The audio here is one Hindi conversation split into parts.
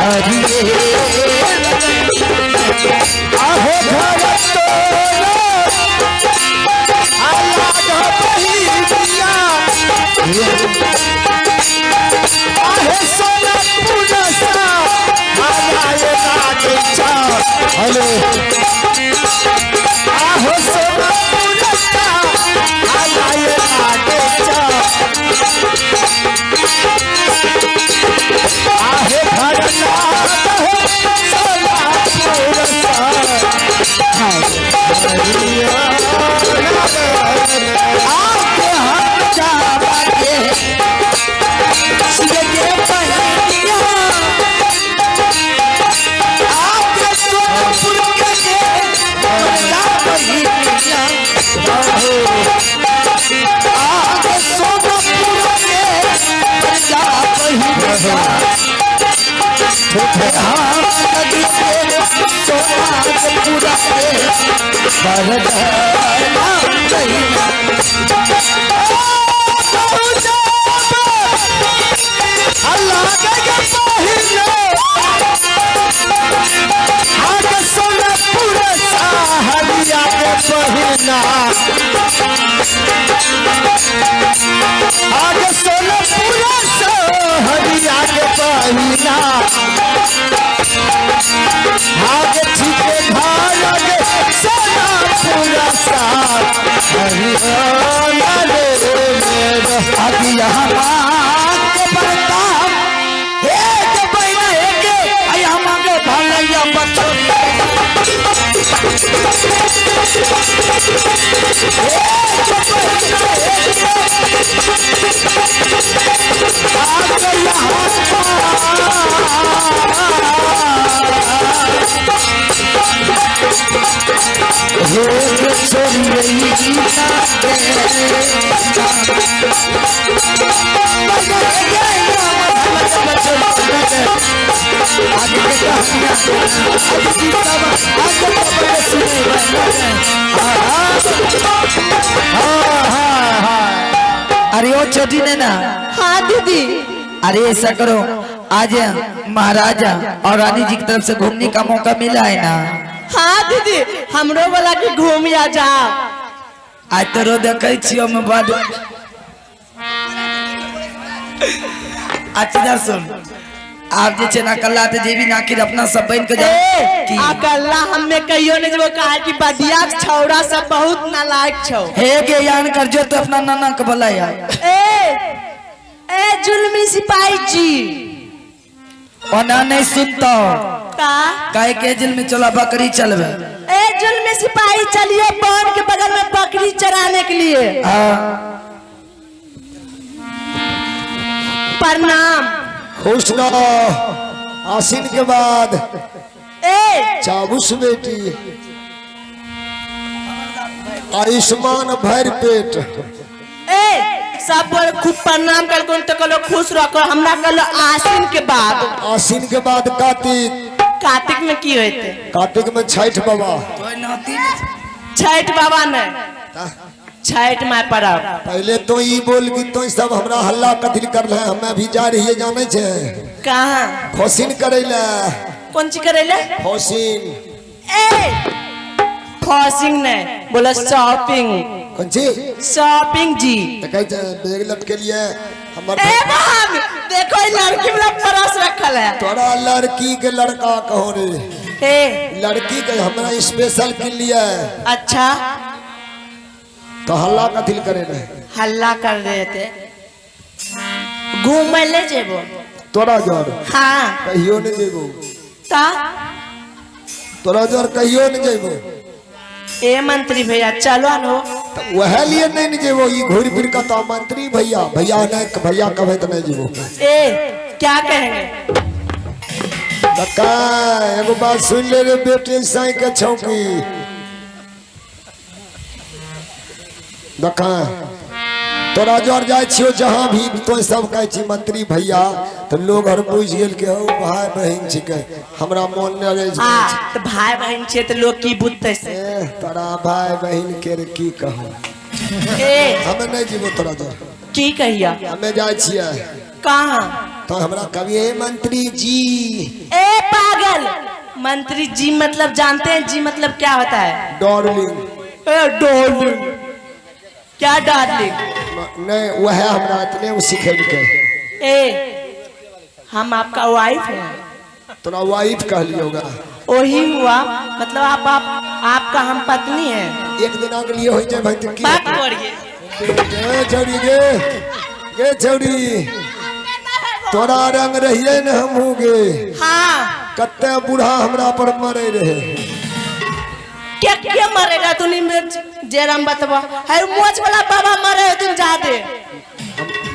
आहो घर तो आहे सोना पुरसा आलाए नागेचा हेलो आहो सोना पुरसा आलाए नागेचा आहे भरला हो सोना पुरसा आके हम जावागे सिगे पहनिया आपके सोनपुर के बड़ा बहिनिया आगे सोनपुर के बड़ा बहिनिया हम नदी के सोनपुर के बड़ा बहिनिया अल्लाह के पहले आगे सोनपुर साहरिया के पहना आगे सोनपुर साहरिया के पहना आगे ठीके घर आगे सोनपुर साहरिया रे आगे यहाँ के बरता एक बहना एक आई हमारे भलैया बच्चों अरे ओ छोटी ने ना हाँ दीदी। अरे ऐसा करो आज महाराजा और रानी जी की तरफ से घूमने का मौका मिला है ना। हाँ दीदी हमरो वाला के घूम आ जाओ। आज तो रो देखे छियो में बड़ अच्छा सुन आप जे छे ना कल्ला ते जेबी ना कि अपना सब बन के जा कि अकल्ला हमें कहियो ने जब कहा कि बदिया छौड़ा सब बहुत नालायक छौ। हे के यान कर जो तो अपना नाना के बुलाया। ए जुल्मी सिपाही जी ओना नहीं सुनता का काहे के जेल में चला बकरी चलवे। ए जुल्मी सिपाही चलिए बन के बगल में बकरी चराने के लिए। प्रणाम। खुशना आसीन के बाद चाबुस बेटी आयुष्मान भर पेट सब खूब प्रणाम कर तो कलो खुश रखो हमरा कलो आसीन के बाद। आसीन के बाद कार्तिक। कार्तिक में की होते? कार्तिक में छठ बाबा। छठ बाबा ने छठ में परब। पहले तो ई बोल कि तो सब हमरा हल्ला कथिल कर ले हमें भी जा रही है जाने छे कहां फौसिन करैला। कौन ची करैला? फौसिन। फौसिंग ने बोला शॉपिंग। कौन ची? शॉपिंग जी। देखै छ बैग लटके लिए हमर बहन देखो लड़की वाला परस रखल है। तोरा लड़की के लड़का कहो रे। लड़की के हमरा स्पेशल के लिए। अच्छा तो हल्ला कथिल करे रहे? हल्ला कर रहे थे घूम ले जेबो तोरा जर। हाँ कहियो नहीं जेबो ता तोरा जर कहियो नहीं जेबो। ए मंत्री भैया चलो नो तो वह लिए नहीं जेबो ई घोड़ी फिर का तो मंत्री भैया भैया नहीं भैया कहे तो नहीं जेबो। क्या कहेंगे? बका एगो बात सुन ले रे बेटे साई के छौकी बका तोरा जोर जाय छियो जहां भी तो सब कह छी मंत्री भैया तो लोग हर बुझ गेल के हो भाई बहन छिके हमरा मन न रहे छै। हां तो भाई बहन छै तो लोग की बुझते से तोरा भाई बहन के रे की कहू हमें नहीं जीवो तोरा जोर की कहिया हमें जाय छियै कहां तो हमरा कभी ए मंत्री जी। ए पागल, मंत्री जी मतलब जानते हैं? जी मतलब क्या होता है? डार्लिंग। ए डार्लिंग, क्या डार्लिंग? नहीं वह हमरा इतने वो सिखेल के। ए हम आपका वाइफ है। तोरा वाइफ कह लियोगा। वही हुआ मतलब आपका हम पत्नी है। एक दिन आगे लिए हो जाए भाई तो की बात करिए। गे छौड़ी गे छौड़ी तोरा रंग रहिए न हम हो गे। हाँ कत्ते बूढ़ा हमरा पर मरे रहे। क्या क्या मरेगा तूने जेरम बतवा है मोच वाला बाबा मरे तुम जादे।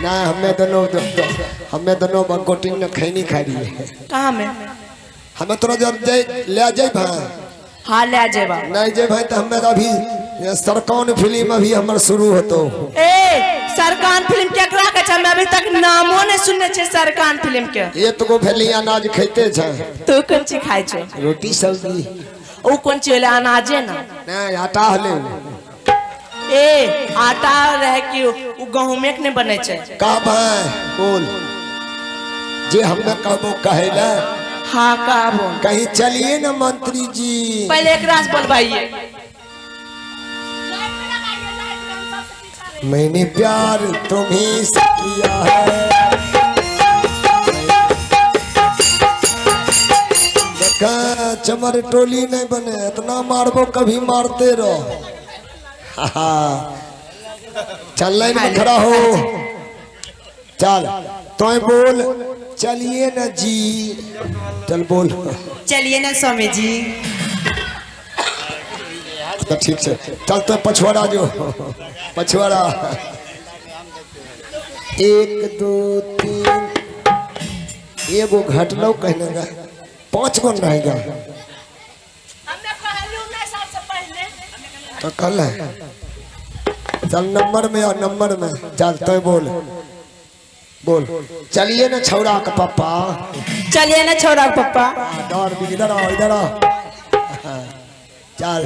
ना हमें दोनों बकोटिंग न खैनी खा रही है। कहाँ में? हमें तोरा जब ले जाए भाई। हाँ ले जेबा। नहीं जे भाई तो हमें अभी सरकौन फिल्म अभी हमार शुरू होतो। ए सरकान फिल्म केकरा के छै? मैं अभी तक नामो नहीं सुनने छे सरकान फिल्म के। ये तो को भेली अनाज खैते छ। तू कौन ची खाइ छो? रोटी सब्जी। ओ कौन ची होले? अनाजे ना। नहीं आटा हले। ए आटा रहे कि उ गहूमे के नहीं बने छे। का भाई बोल जे हमें कहबो कहेला। हाँ का बोल। कहीं चलिए ना मंत्री जी। पहले एक रास बोलवाइए। मैंने प्यार तुम्हीं से किया है। देखा चमर टोली नहीं बने इतना मारबो कभी मारते रहो। चल लाइन में खड़ा हो। चल तो बोल चलिए ना जी। चल बोल चलिए ना स्वामी जी। तो ठीक से चल तो पछवाड़ा जो पछवाड़ा 1 2 3 एगो घटलो कहने का 5 गो रहेगा। तो कल है चल नंबर में और नंबर में चल तो बोल बोल चलिए ना छौड़ा का पापा। चलिए ना छोरा पापा। डर भी इधर आओ इधर आओ। चल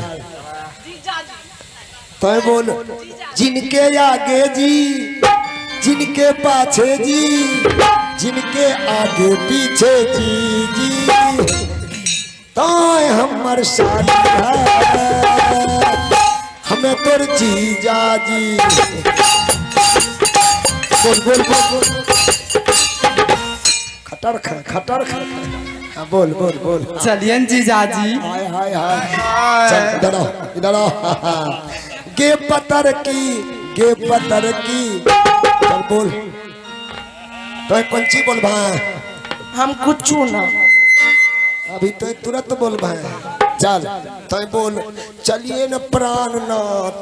तो बोल जिनके आगे जी जिनके पाछे जी जिनके आगे पीछे जी जी तो हमर शादी है हमें तोर जीजा जी। बोल बोल बोल बोल खटर खटर हाँ बोल बोल बोल चलिए जीजा जी। हाय हाय हाय चल इधर आओ गे पतर की चल बोल तो पंची बोल भाई। हम कुछ ना अभी तो तुरंत बोल भाई। चल तो बोल चलिए न प्राणनाथ।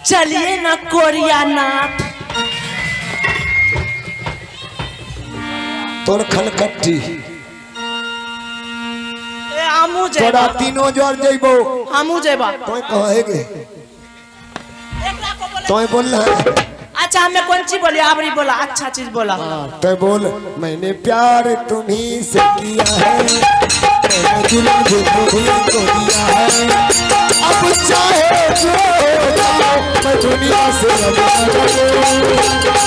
चलिए ना कोरियानाथ। तोर खलकट्टी हमू तोरा जेबा। तीनों जोर जइबो। हमू जेबा। तो कहेगे तो बोल रहा अच्छा हमें कौन चीज बोली? आवरी बोला, अच्छा चीज बोला। तो बोल मैंने प्यार तुम्हीं से किया है मैंने दिल को दिया है अब चाहे जो हो जाओ मैं दुनिया से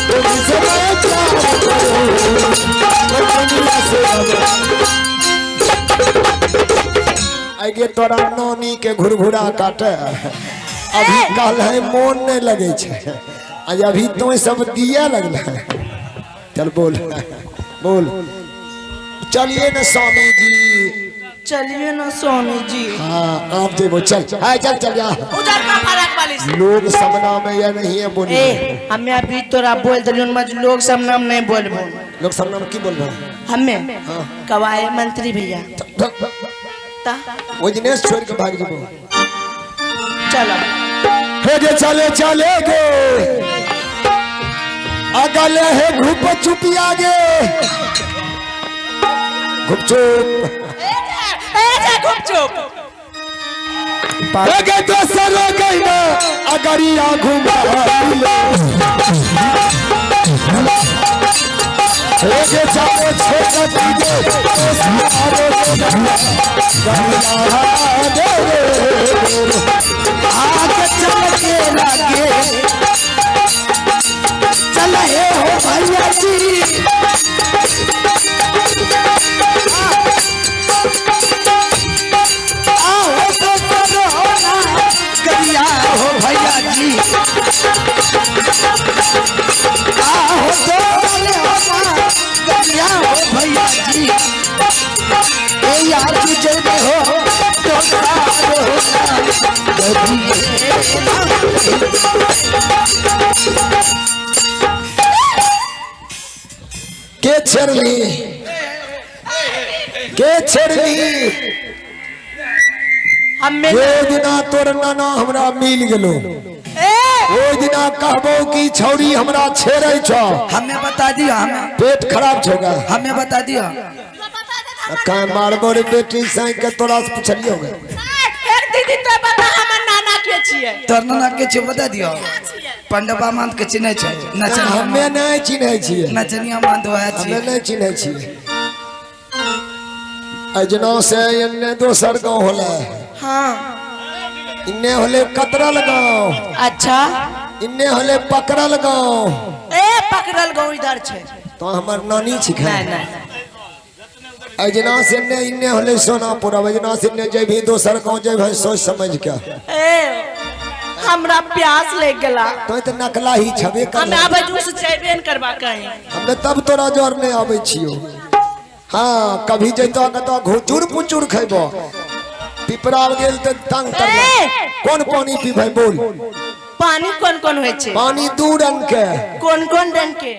तुमसे मैं प्यार करूं मैं दुनिया से आगे तोरा नौनी के घुरघुरा काटे अभी कल है मोन नहीं लगे छे आज अभी तो सब दिया लगला। चल बोल बोल चलिए ना स्वामी जी। चलिए ना स्वामी जी। हाँ आप देखो चल हाय चल चल जा। उधर का फरक वाली से। लोग सब नाम है या नहीं है बोलिए। ए हमें अभी तोरा बोल दिलियो मज लोग सब नाम नहीं बोलबो। लोग सब नाम की बोल रहे हमें कवाए मंत्री भैया ता वो दिनेश छोड़ के भाग जबो। चलो हे गे चले चले गे अगले है घुप चुपी आगे घुप चुप खूब चुप। गे दोसर गई ना अगरिया घुमा गे चले छोटा आगे चल के लगे चल हे हो भैया जी छेड़ली के छेड़ली हमें वो दिना तोर नाना हमरा मिल गेलो ए वो दिना कहबो कि छौरी हमरा छेड़ै छ हमें बता दियो, हमें पेट खराब छोगा हमें बता दियो। का मारबो रे बेटी साई के तोरा से पूछलियो गे एक दीदी तो बता हमर नाना के छिए तोर नाना के छे बता दियो। पंडबा मान के चिन्है छै नचनिया हमे नहीं चिन्है छियै नचनिया मान तो है हमे छी। नहीं चिन्है छियै अजना से इन्ने दोसर गांव होला हां इन्ने होले कतरल गांव अच्छा इन्ने होले पकड़ल गांव ए पकड़ल गांव इधर छे तो हमर नानी छिखै नहीं नहीं अजना से इन्ने होले सोनापुर अजना से इन्ने जेभी दोसर गांव जेबै सोच समझ के ए हमरा प्यास लग गेला तो त नकला ही छबे कर हम आबे जूस चेबे न करबा कहीं हमे तब तोरा जोर नहीं आबै छियो हाँ कभी जैतो कतो घुचुर पुचुर खैबो पिपरा गेल त तंग कर कौन पानी पीबै बोल पानी कौन कौन होय छे पानी दू रंग के कौन कौन रंग के